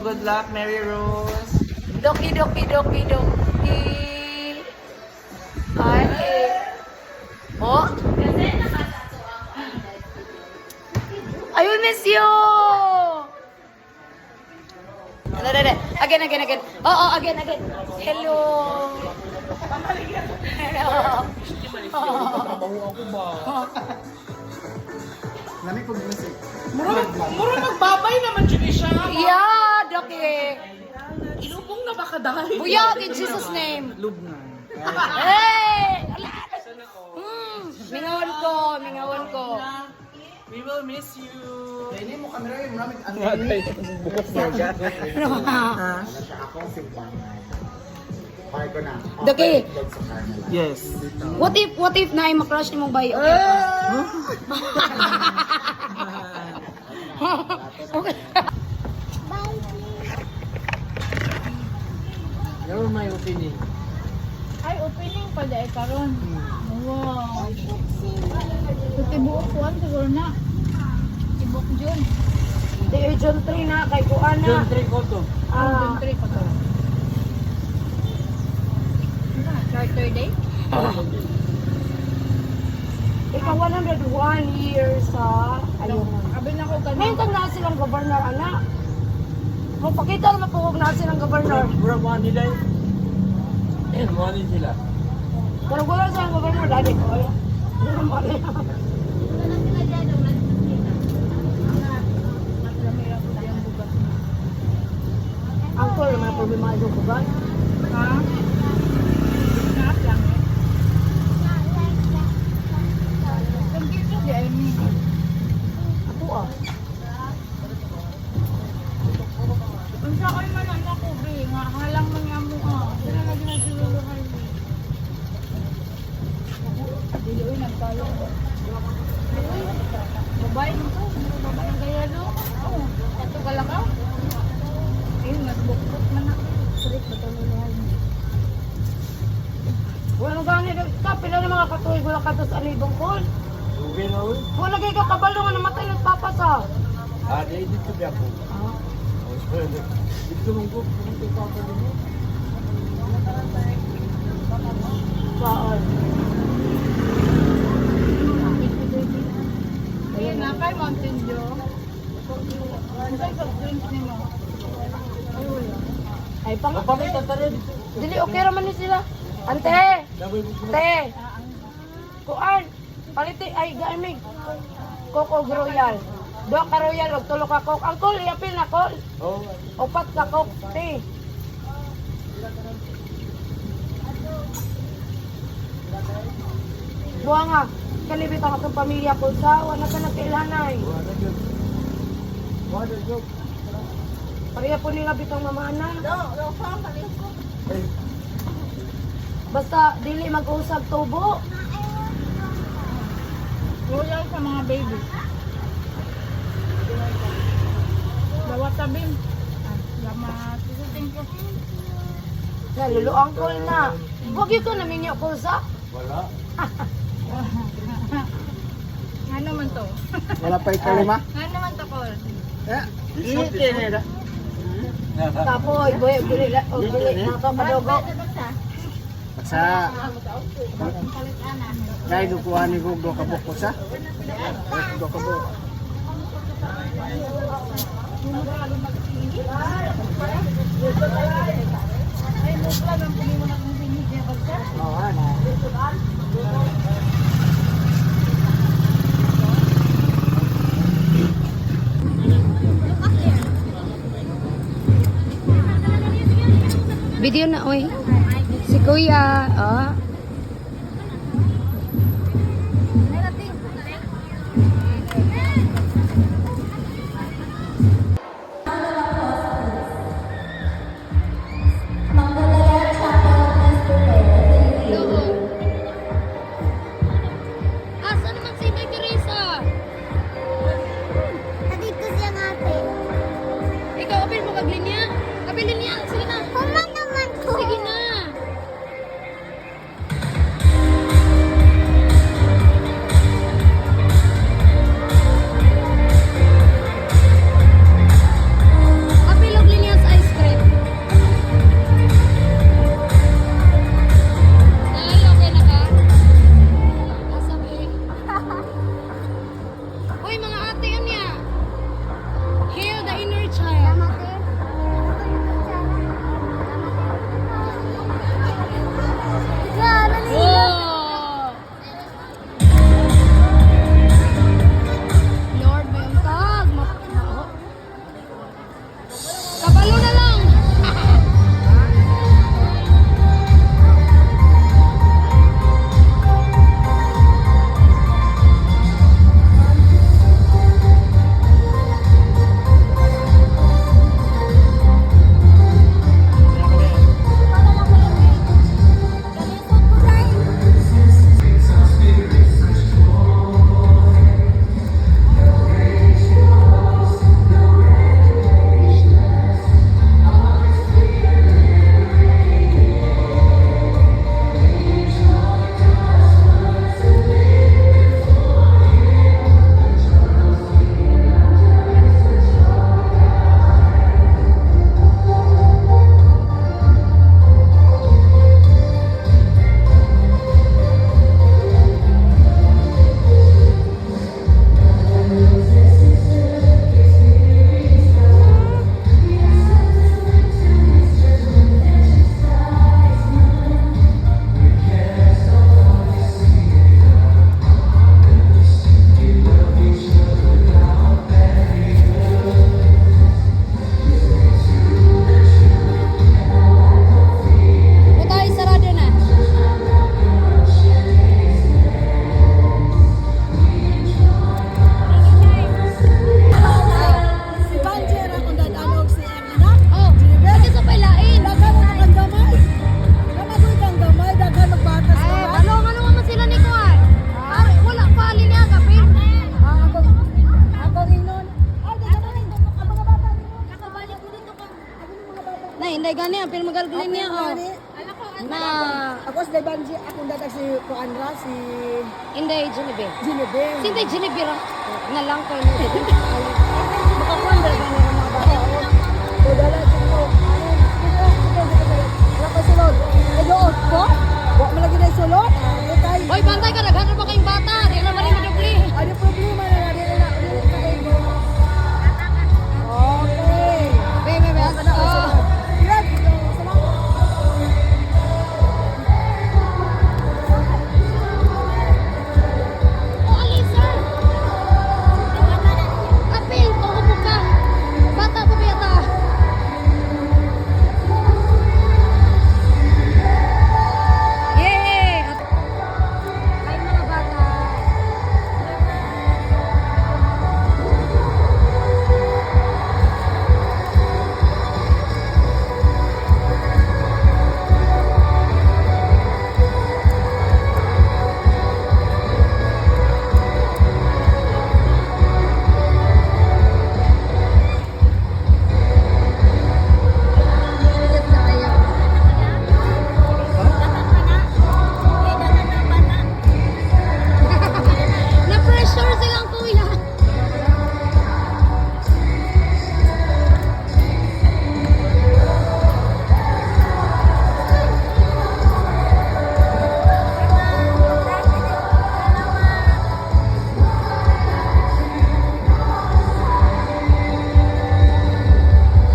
Good luck, Mary Rose. Doki, doki, doki, doki. Ay. Oh. I will miss you. Again. Oh, again. Hello. Hello. Nami pag music. Muro magbabay naman siya. Yeah, doki. Ilubong na baka dahil. Buyag in Jesus' name. Lubnan. Hey! Mingawan ko. We will miss you. Hindi mo kamera yung maraming ano. Bukok na siya. Ako simpangan. Okay ko na. Doki. Yes. What if na makrush ni mong bay? Okay. Okay. You're my opinion. Ay, opening pa dahil karon. Wow. Tibuk kuan siguro na. Tibuk June. Di John 3 na kay kuana. John 3 ko to. June 3 pa to. Charter day? Ikaw 101 years ha. Ayun. Abi na ko Ngayon ganun. na silang governor anak. Magpakita naman po na silang governor. Bro, money day. Money sila. Pero wala silang governor dati ko. Angkol naman ang problema ito ko ba? Ha? Snap lang eh. Kompleto di ay mi. Ako ah. Unsa kay man anak ko bi nga halang man nga mo ah. Sila lagi na siguro kay mi. Dili oy nagtalo. Babae mo to, babae ang gaya no. Oh, ato galakaw. Ayun, nagbukbuk man ako. Sulit ba ito nulahan? Wala gani ka pila ng mga katuig wala ka to sa alibong kol. Okay na uy. Wala kay ka kabalo nga namatay ng papa sa. Di dito ba ako? Dito mong ko. Dito pa ako din. Saan? Ayun na kay Mountain Dew. Ano sa drinks nimo? Ay, wala. Ay pang Pamita tara dito. dili okay ra man ni sila. Ante, Dabay mo. te. Kuan, paliti ay gamig. Coco Royal. Dua ka royal ug tulo ka coke. Angkol, iapil na kol. Oh. Upat ka coke, te. Buha nga, kalibit ang atong pamilya ko sa wala ka nagkailanay. What a joke. Pareha po nila bitang mamana. Basta dili mag-usab tubo. Royal sa mga baby. Dawat tabim. Lama tisuting ko. Na luluang kol na. Huwag yun ko naminyo ko sa. Wala. Ano man to? Wala pa ikalima? Ano man to, Col? Ite nila. Tapoy, boy, bili nakapadogo. Sa dahil dukuhan ni ko do kabuk ko sa. Do kabuk. Ay, mo pala nang pili mo na kung sinig niya bagsa. Oo, ana. Video na, oy. Si Kuya, oh. Asa naman si May Teresa? Nandito siya nga ate. Ikaw, apil mo kaglinya. Apilin niya. Sige na. Kuman naman ko. Sige na. Apil og linya Hindi gani, pero magalgalin niya, oh. Na, Ako si Debanji, akong datag si Kuandra, si hindi, Genevieve. Ginebeng. Sintay Genevieve, na lang ko yun. Makakuandra ka na ng mga bata. So, dala dito. Wala pa sulod. Ay, doon po? Wala malagi na yung sulod. Okay. Hoy, bantay ka, naghanap pa kayong bata. Di na mali madubli. Ano problema na natin na okay. Bebe, oh. Yan. Oh, Alisa. Apil, kukupo ka. Bata po biyata. Yay! Ay, mga bata. Na-pressure silang kuya.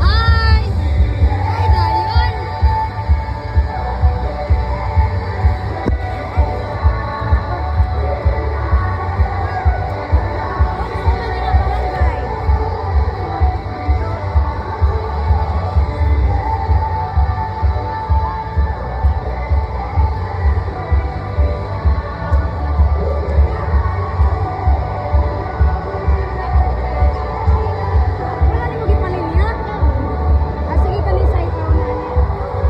Hi! Hi, Dayon! Wala ni mo gipanin niya. Ah, sige ka ni sa ikaw na.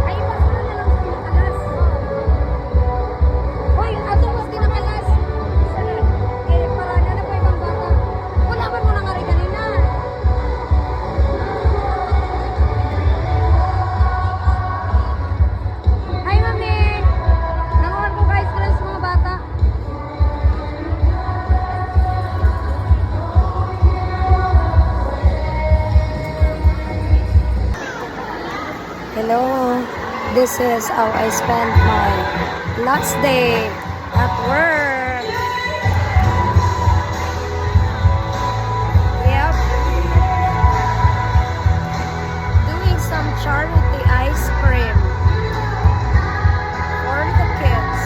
Ay, ipasura na lang sa pinakalas. Hoy, ato mas pinakalas. Eh, para na po ibang bata. Wala ba mo nang ari kanina? Hi, mami. Nanguhan ko guys sa mga bata. Hello, this is how I spent my last day at work. Yep. Doing some charity ice cream for the kids.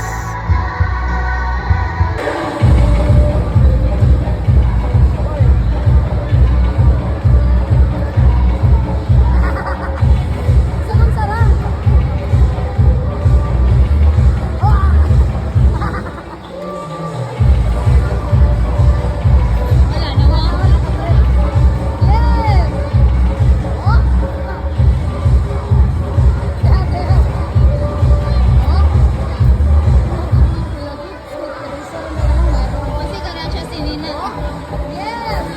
Sarang sarang. Wala naman. Yes. Oh. Kasi kaya siya sinina. Yes.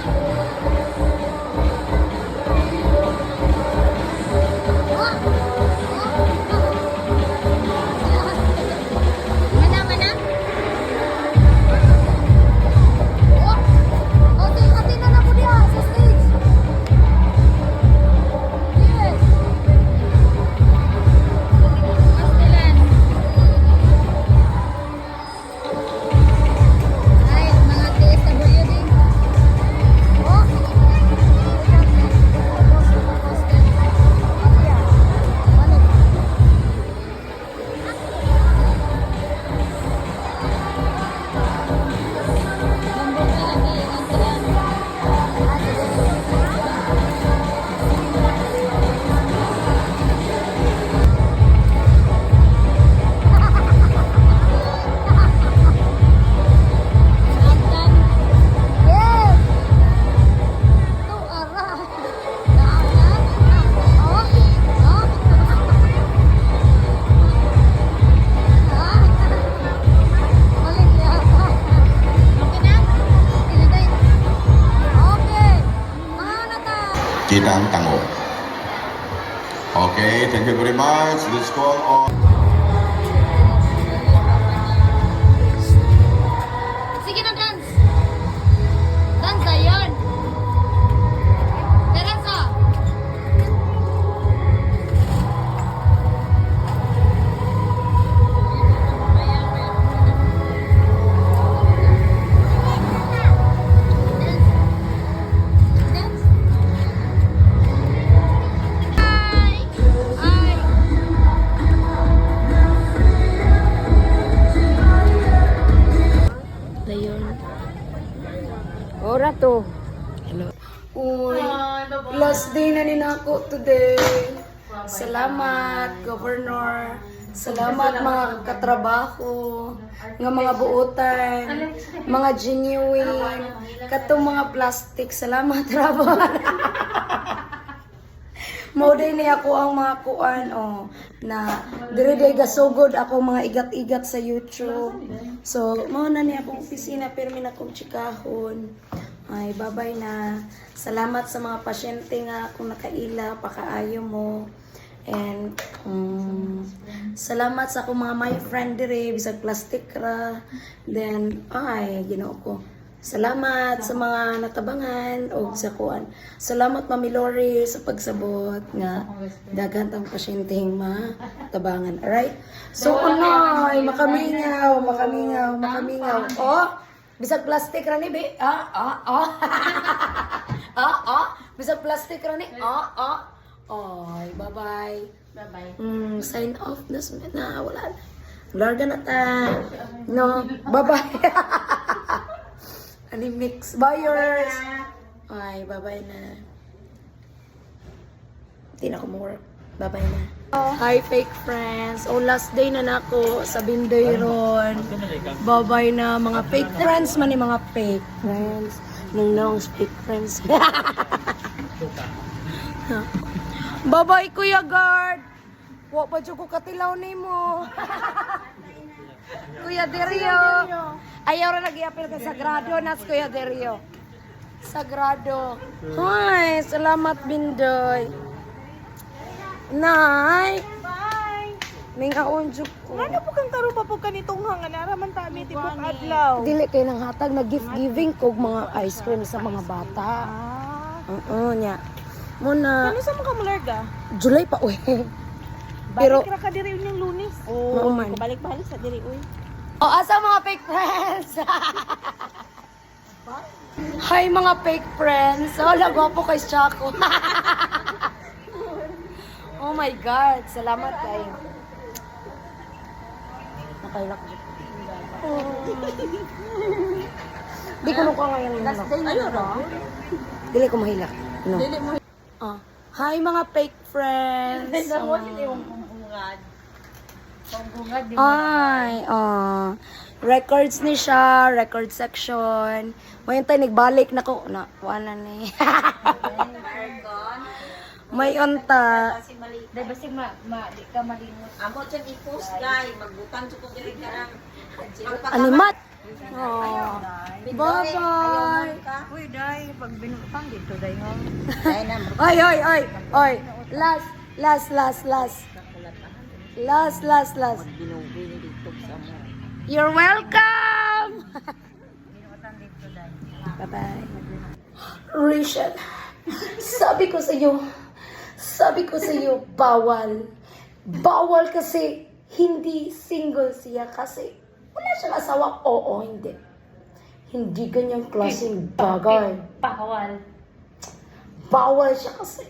Mana mana? Oh, hati-hati na po dia sa stage. Yes. Pastilan. Ay, mga TSWD. Oh. Yes. Tu arah. Jangan. Oh. Oh. Balik ya. Okay na? Iliday. Okay. Mana ta? Kita ang tango. Okay, thank you very much. Let's call on. Sige na, dance. Dance na yun. Teresa. Dance. Hi. Hi. Dayon. Ora to. Hello. Uy, last day na din ako today. Salamat, Governor. Salamat mga katrabaho, nga mga buutan, mga genuine, katong mga plastic. Salamat, Rabon. Mauday ni ako ang mga kuan na dire gasugod ako mga igat-igat sa YouTube. So, mao na ni akong opisina pero min akong chikahon. Ay, babay na. Salamat sa mga pasyente nga kung nakaila, pakaayo mo. And salamat sa akong mga my friend dire bisag plastic ra. Then ay Ginoo ko. Salamat sa mga natabangan o sa kuan. Salamat Mami Lori sa pagsabot nga daghan tang pasyenteng matabangan. Alright? So unoy, makamingaw. Oh, bisag plastic ra ni be. Bisag plastic ra ni. Oy, bye-bye. Bye-bye. Sign off na wala na. Larga na ta. No, bye-bye. Ani mix buyers. Ay, bye-bye na. Hindi na ako work. Bye-bye na. Hi, fake friends. Last day na nako sa Bindoy ron. Bye-bye na mga fake friends man ni mga fake friends. Nung fake friends. Bye-bye, Kuya Guard. Wa pa dyan ko katilaw ni mo. Kuya Derio. Ayaw rin nag-iapil ka Sagrado nas Kuya Derio. Sagrado. Hi, salamat Bindoy. Nay. Bye! Ming aunjuk ko. Ano po kang karoon pa po kanitong hangan? Naraman ta amin tibok adlaw. Dili kay nang hatag na gift giving kog mga ice cream sa mga bata. Nya. Muna Ano sa mga mularga? July pa uy. Pero Pero ra ka diri unyang Lunes. Mauman. Balik-balik sa diri uy. asa mga fake friends? Hi mga fake friends. Lagwapo kay Chaco. Oh my God. Salamat kayo. Nakailak dyan. Di ko nung ngayon. Last day na Dili ko mahilak. No. Hi mga fake friends. Ay, records ni siya, record section. May tayo nagbalik na ko. Wala ni. May unta. Dahil basi di ka malimot. Amo dyan i-post guy, magbutang dyan ko diri ka lang. Animat. Bye-bye. Uy, dai pag binutang dito dai ho. Oy. Last. You're welcome. Bye-bye. Rachel, sabi ko sa iyo, bawal. Bawal kasi hindi single siya kasi wala siyang asawa. Oo, hindi. Hindi ganyang klaseng bagay. Bawal siya kasi.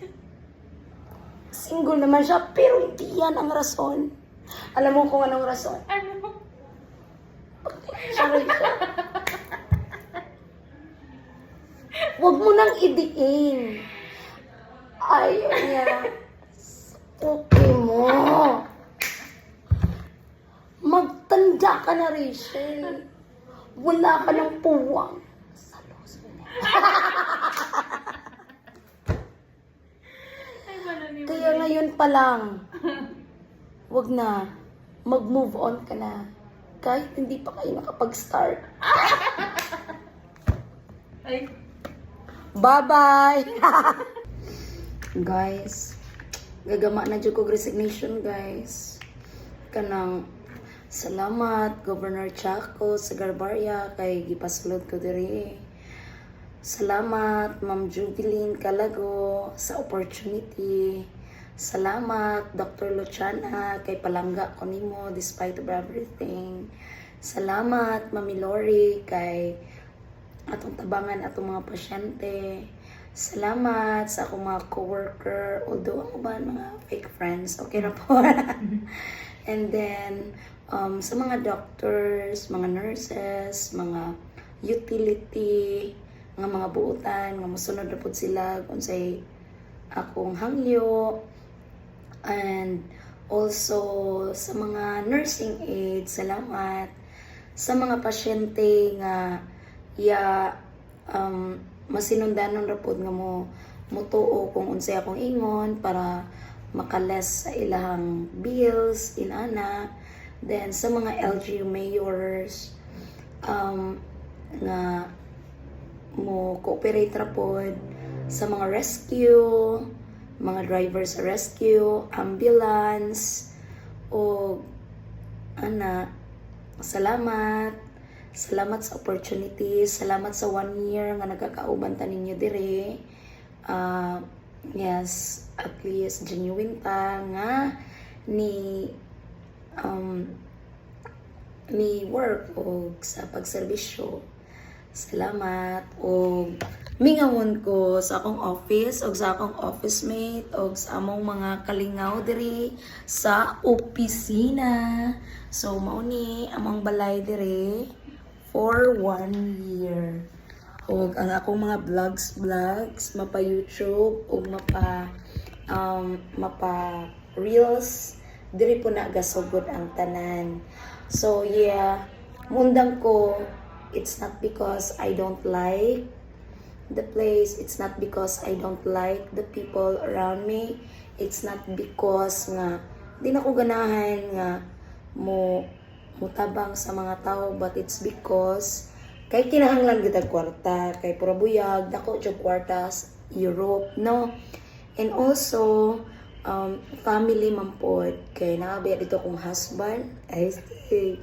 Single naman siya, pero hindi yan ang rason. Alam mo kung anong rason? Ano? Sorry siya. Huwag mo nang idiin. Ayaw niya. Okay mo. Magtanda ka na, Rachel. Wala ka ng puwang. Sa loso niya. Kaya ngayon pa lang, wag na, mag-move on ka na. Kahit hindi pa kayo nakapag-start. Bye-bye! Guys, gagama na jud ko resignation guys. Kanang salamat Governor Chaco sa Garbaria kay gipasulod ko diri. Salamat Ma'am Jubilin Calago sa opportunity. Salamat Dr. Luciana kay palangga ko nimo despite of everything. Salamat Mami Lori kay atong tabangan atong mga pasyente. Salamat sa akong mga coworker, although ang uban mga fake friends, okay na po. And then sa mga doctors, mga nurses, mga utility, mga buutan, nga mosunod na pud sila kung say akong hangyo. And also sa mga nursing aides, salamat sa mga pasyente nga masinundanon ra pud nga mo mutuo kung unsay akong ingon para makales sa ilang bills inana. Then sa mga LGU mayors nga mo cooperate ra pod sa mga rescue, mga drivers sa rescue, ambulance, o salamat sa opportunity, salamat sa 1 year nga nagkakauban ta ninyo dire. Yes, at least genuine ta nga ni work o sa pagserbisyo. Salamat. O mingamon ko sa akong office o sa akong office mate o sa among mga kalingaw diri sa opisina. So mauni among balay diri for 1 year. O ang akong mga vlogs mapa YouTube o mapa reels diri po na gasugod ang tanan. So yeah, mundang ko, it's not because I don't like the place, it's not because I don't like the people around me, it's not because nga di na ko ganahan nga mutabang sa mga tao, but it's because kay kinahanglan kita kwarta, kay pura buyag dako jud kwarta sa Europe, no? And also family man pod kay naabi dito akong husband ay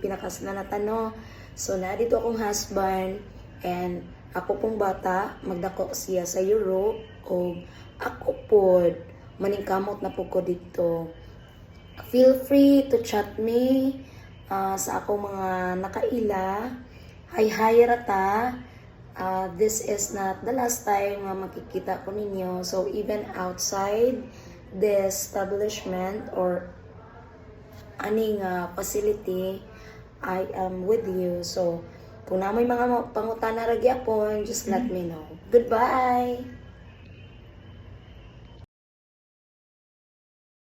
pinakas na natano. So na dito akong husband and ako pong bata magdako siya sa Europe o ako pod maningkamot na po ko dito. Feel free to chat me sa akong mga nakaila. Hi rata. This is not the last time nga makikita ko ninyo. So even outside the establishment or aning facility, I am with you. So kung na may mga pangutana ra gyapon, just let me know. Goodbye.